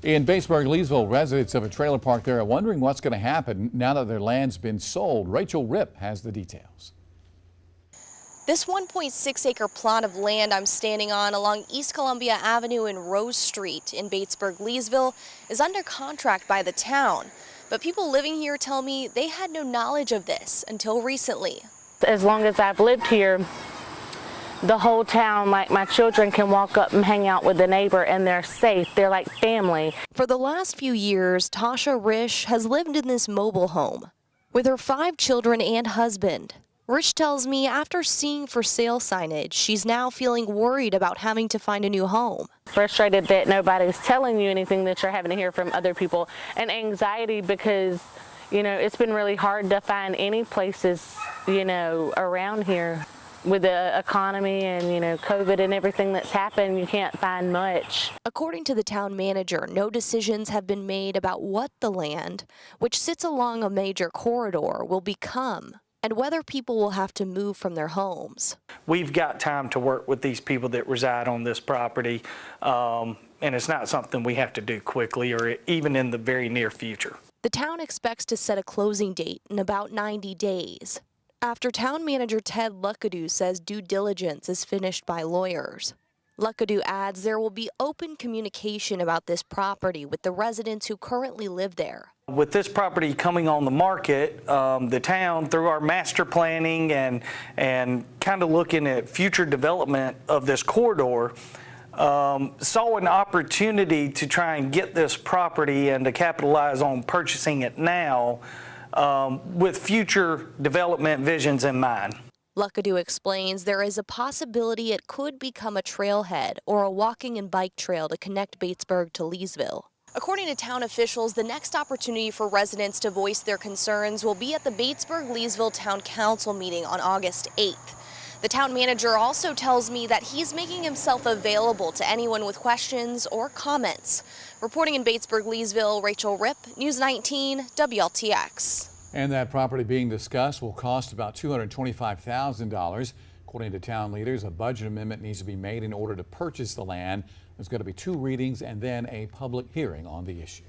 In Batesburg-Leesville, residents of a trailer park there are wondering what's going to happen now that their land's been sold. Rachel Ripp has the details. This 1.6-acre plot of land I'm standing on along East Columbia Avenue and Rose Street in Batesburg-Leesville is under contract by the town. But people living here tell me they had no knowledge of this until recently. As long as I've lived here, the whole town, like my children can walk up and hang out with the neighbor and they're safe. They're like family. For the last few years, Tasha Risch has lived in this mobile home with her 5 children and husband. Risch tells me after seeing for sale signage, she's now feeling worried about having to find a new home. Frustrated that nobody's telling you anything that you're having to hear from other people, and anxiety because, you know, it's been really hard to find any places, you know, around here. With the economy and, you know, COVID and everything that's happened, you can't find much. According to the town manager, no decisions have been made about what the land, which sits along a major corridor, will become, and whether people will have to move from their homes. We've got time to work with these people that reside on this property, and it's not something we have to do quickly or even in the very near future. The town expects to set a closing date in about 90 days. After town manager Ted Luckadoo says due diligence is finished by lawyers. Luckadoo adds there will be open communication about this property with the residents who currently live there. With this property coming on the market, the town, through our master planning and kind of looking at future development of this corridor, saw an opportunity to try and get this property and to capitalize on purchasing it now with future development visions in mind. Luckadoo explains there is a possibility it could become a trailhead or a walking and bike trail to connect Batesburg to Leesville. According to town officials, the next opportunity for residents to voice their concerns will be at the Batesburg-Leesville Town Council meeting on August 8th. The town manager also tells me that he's making himself available to anyone with questions or comments. Reporting in Batesburg-Leesville, Rachel Ripp, News 19, WLTX. And that property being discussed will cost about $225,000. According to town leaders, a budget amendment needs to be made in order to purchase the land. There's going to be 2 readings and then a public hearing on the issue.